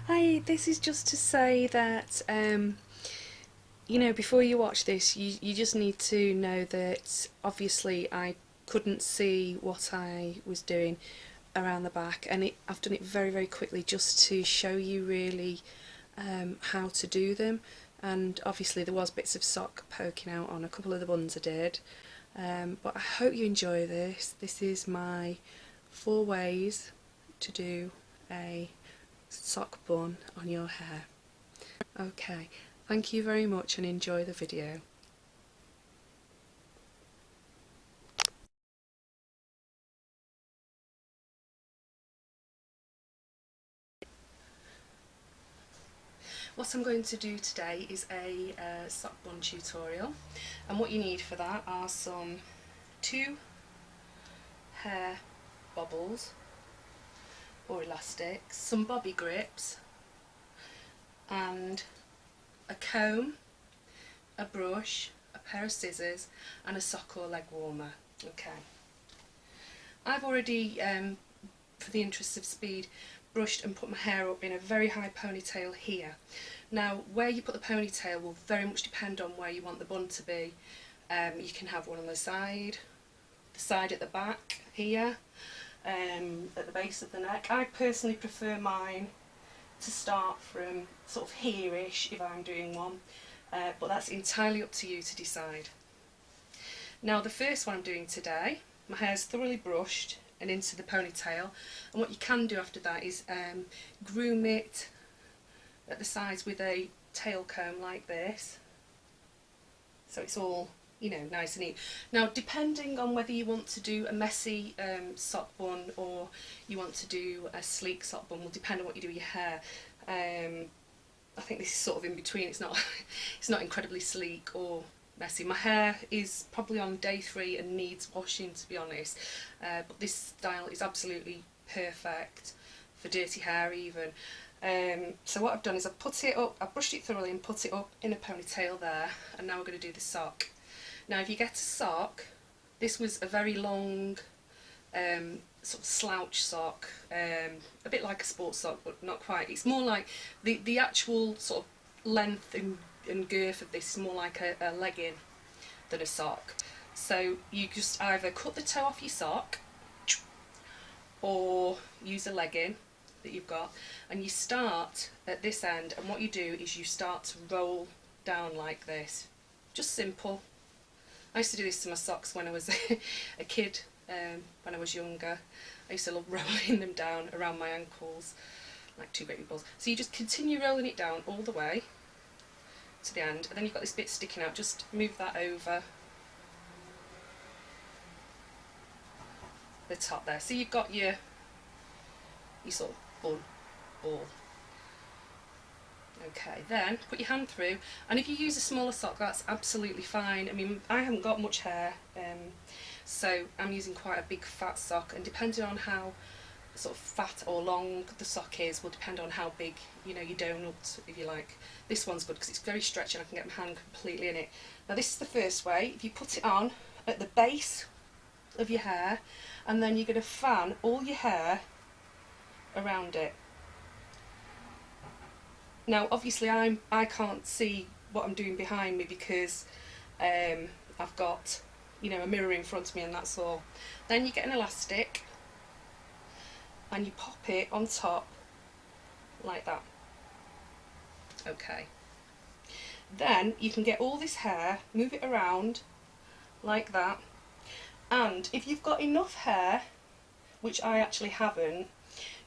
Hi, this is just to say that, you know, before you watch this, you just need to know that obviously I couldn't see what I was doing around the back, and I've done it very, very quickly just to show you really how to do them. And obviously there was bits of sock poking out on a couple of the buns I did. But I hope you enjoy this. This is my 4 ways to do a sock bun on your hair. Okay, thank you very much and enjoy the video. What I'm going to do today is a sock bun tutorial, and what you need for that are some 2 hair bobbles or elastics, some bobby grips, and a comb, a brush, a pair of scissors and a sock or leg warmer. Okay. I've already, for the interest of speed, brushed and put my hair up in a very high ponytail here. Now, where you put the ponytail will very much depend on where you want the bun to be. You can have one on the side at the back here, at the base of the neck. I personally prefer mine to start from sort of here-ish if I'm doing one, but that's entirely up to you to decide. Now, the first one I'm doing today, my hair's thoroughly brushed and into the ponytail, and what you can do after that is groom it at the sides with a tail comb like this, so it's all, you know, nice and neat. Now, depending on whether you want to do a messy sock bun or you want to do a sleek sock bun will depend on what you do with your hair. I think this is sort of in between. It's not it's not incredibly sleek or messy. My hair is probably on day 3 and needs washing, to be honest, but this style is absolutely perfect for dirty hair even. So what I've done is I've put it up, I've brushed it thoroughly and put it up in a ponytail there, and now we're going to do the sock. Now, if you get a sock, this was a very long sort of slouch sock, a bit like a sports sock but not quite. It's more like the actual sort of length and girth of this is more like a legging than a sock. So you just either cut the toe off your sock or use a legging that you've got, and you start at this end, and what you do is you start to roll down like this. Just simple. I used to do this to my socks when I was a kid, when I was younger. I used to love rolling them down around my ankles like 2 baby balls. So you just continue rolling it down all the way to the end, and then you've got this bit sticking out. Just move that over the top there. So you've got your sort of ball. Okay, then put your hand through, and if you use a smaller sock, that's absolutely fine. I mean, I haven't got much hair, so I'm using quite a big fat sock, and depending on how sort of fat or long the sock is will depend on how big, you know, your donut, if you like. This one's good because it's very stretchy and I can get my hand completely in it. Now, this is the first way. If you put it on at the base of your hair, and then you're going to fan all your hair around it. Now, obviously I can't see what I'm doing behind me because I've got, you know, a mirror in front of me, and that's all. Then you get an elastic and you pop it on top like that. Okay. Then you can get all this hair, move it around like that, and if you've got enough hair, which I actually haven't,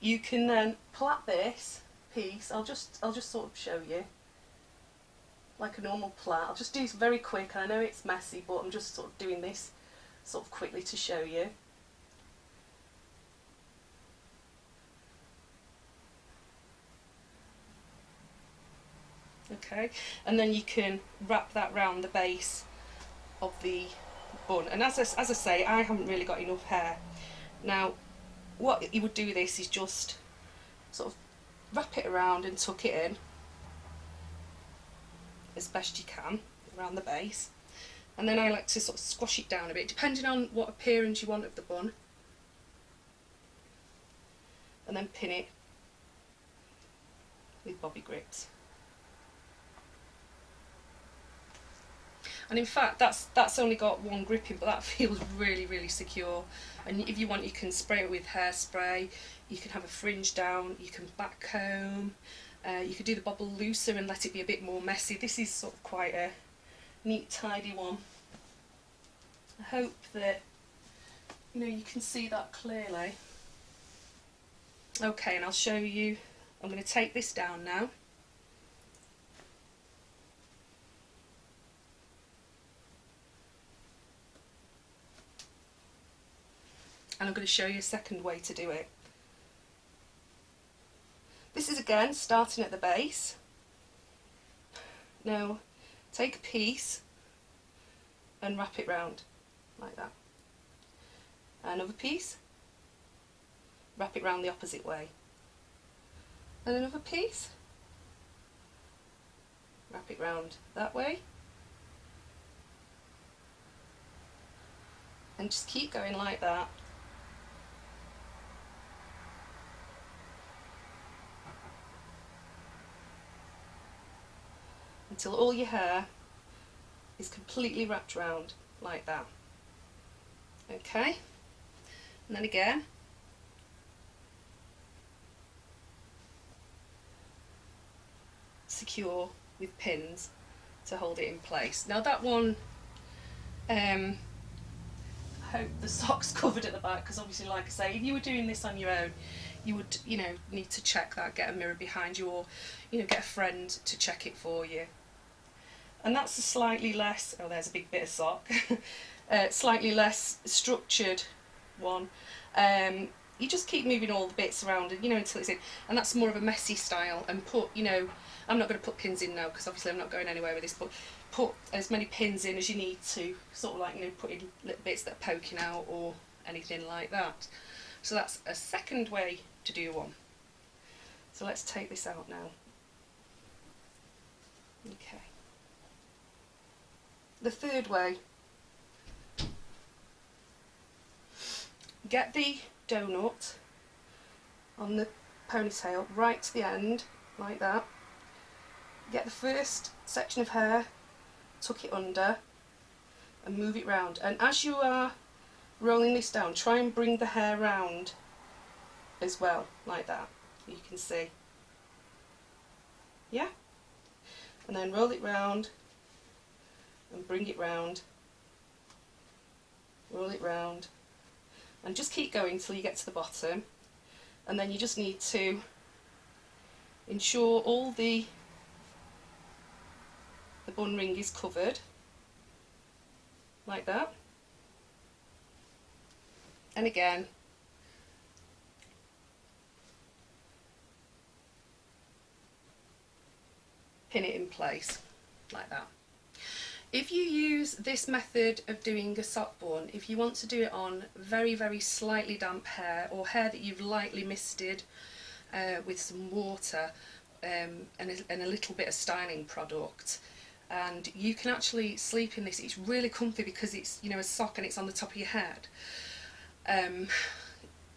you can then plait this piece. I'll just sort of show you like a normal plait. I'll just do this very quick, and I know it's messy, but I'm just sort of doing this sort of quickly to show you. Okay, and then you can wrap that round the base of the bun, and as I say, I haven't really got enough hair. Now, what you would do with this is just sort of wrap it around and tuck it in as best you can around the base, and then I like to sort of squash it down a bit depending on what appearance you want of the bun, and then pin it with bobby grips. And in fact that's only got one gripping, but that feels really, really secure. And if you want, you can spray it with hairspray, you can have a fringe down, you can back comb, you could do the bobble looser and let it be a bit more messy. This is sort of quite a neat, tidy one. I hope that you can see that clearly. Okay, and I'll show you. I'm going to take this down now. And I'm going to show you a second way to do it. This is again starting at the base. Now take a piece and wrap it round like that. Another piece, wrap it round the opposite way. And another piece, wrap it round that way. And just keep going like that. Until all your hair is completely wrapped round like that. Okay, and then again, secure with pins to hold it in place. Now that one, I hope the sock's covered at the back, because obviously, like I say, if you were doing this on your own, you would, need to check that, get a mirror behind you, or, get a friend to check it for you. And that's a slightly less, oh, there's a big bit of sock, slightly less structured one. You just keep moving all the bits around, and, until it's in. And that's more of a messy style. And put, I'm not going to put pins in now, because obviously I'm not going anywhere with this, but put as many pins in as you need to, sort of like, put in little bits that are poking out or anything like that. So that's a second way to do one. So let's take this out now. Okay. The third way, get the donut on the ponytail right to the end, like that. Get the first section of hair, tuck it under, and move it round. And as you are rolling this down, try and bring the hair round as well, like that. You can see. Yeah? And then roll it round and bring it round, roll it round, and just keep going till you get to the bottom. And then you just need to ensure all the bun ring is covered, like that. And again, pin it in place, like that. If you use this method of doing a sock bun, if you want to do it on very, very slightly damp hair, or hair that you've lightly misted with some water and a little bit of styling product, and you can actually sleep in this, it's really comfy because it's, a sock and it's on the top of your head.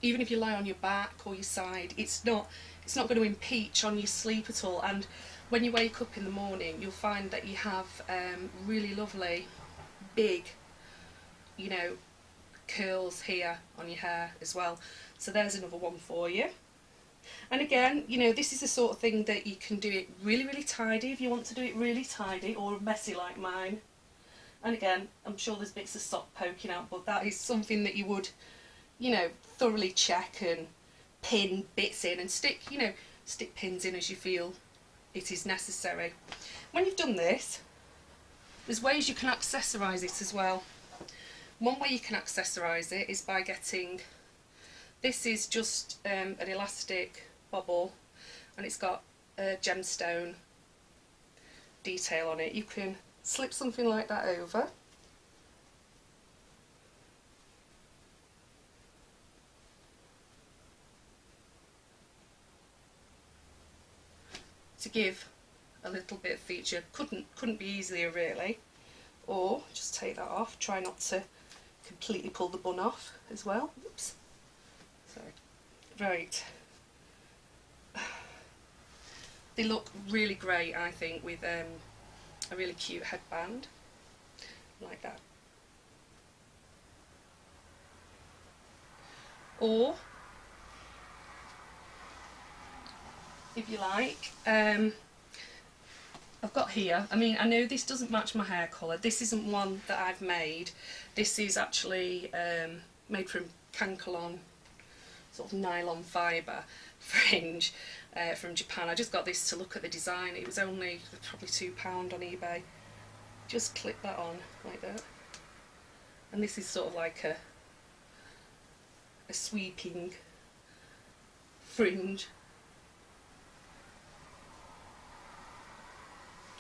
Even if you lie on your back or your side, it's not going to impeach on your sleep at all. And when you wake up in the morning, you'll find that you have really lovely, big, curls here on your hair as well. So there's another one for you. And again, this is the sort of thing that you can do it really, really tidy if you want to do it really tidy, or messy like mine. And again, I'm sure there's bits of sock poking out, but that is something that you would, thoroughly check and pin bits in and stick pins in as you feel it is necessary. When you've done this, there's ways you can accessorise it as well. One way you can accessorise it is by getting, this is just an elastic bobble, and it's got a gemstone detail on it. You can slip something like that over, to give a little bit of feature. Couldn't be easier really. Or just take that off. Try not to completely pull the bun off as well. Oops. Sorry. Right. They look really great, I think, with a really cute headband like that. Or if you like, I've got here, I mean, I know this doesn't match my hair colour. This isn't one that I've made. This is actually made from Kankalon, sort of nylon fibre fringe from Japan. I just got this to look at the design. It was only probably £2 on eBay. Just clip that on like that. And this is sort of like a sweeping fringe.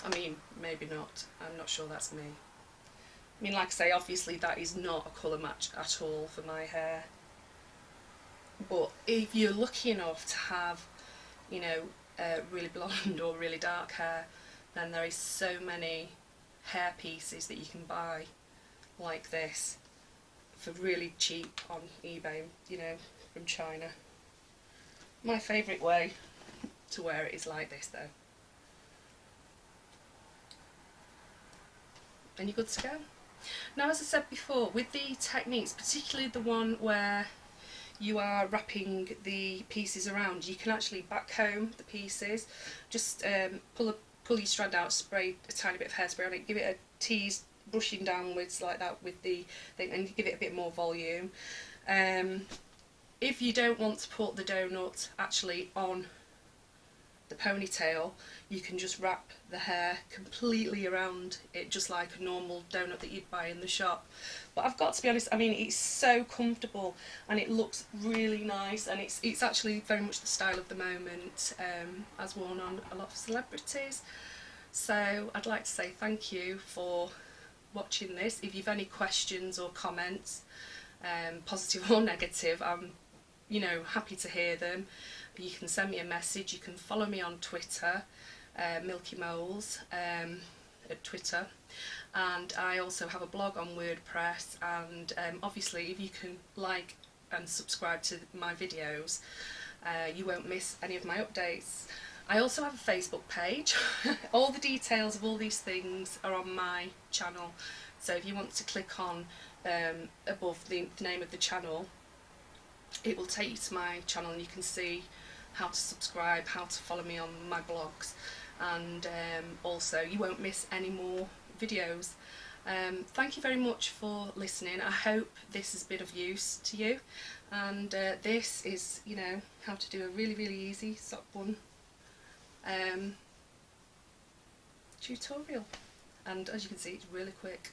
I mean, maybe not. I'm not sure that's me. I mean, like I say, obviously that is not a colour match at all for my hair. But if you're lucky enough to have, you know, really blonde or really dark hair, then there is so many hair pieces that you can buy like this for really cheap on eBay, you know, from China. My favourite way to wear it is like this though. And you're good to go. Now, as I said before, with the techniques, particularly the one where you are wrapping the pieces around, you can actually backcomb the pieces. Just pull your strand out, spray a tiny bit of hairspray on it, give it a tease, brushing downwards like that with the thing, and give it a bit more volume. If you don't want to put the donut actually on the ponytail, you can just wrap the hair completely around it, just like a normal donut that you'd buy in the shop. But I've got to be honest, I mean, it's so comfortable and it looks really nice, and it's actually very much the style of the moment, as worn on a lot of celebrities. So I'd like to say thank you for watching this. If you've any questions or comments, positive or negative, I'm, you know, happy to hear them. You can send me a message. You can follow me on Twitter, Milky Moles at Twitter, and I also have a blog on WordPress. And obviously, if you can like and subscribe to my videos, you won't miss any of my updates. I also have a Facebook page. All the details of all these things are on my channel, so if you want to click on above the name of the channel, it will take you to my channel and you can see how to subscribe, how to follow me on my blogs, and also you won't miss any more videos. Thank you very much for listening. I hope this has been of use to you, and this is, you know, how to do a really easy sock bun tutorial, and as you can see, it's really quick.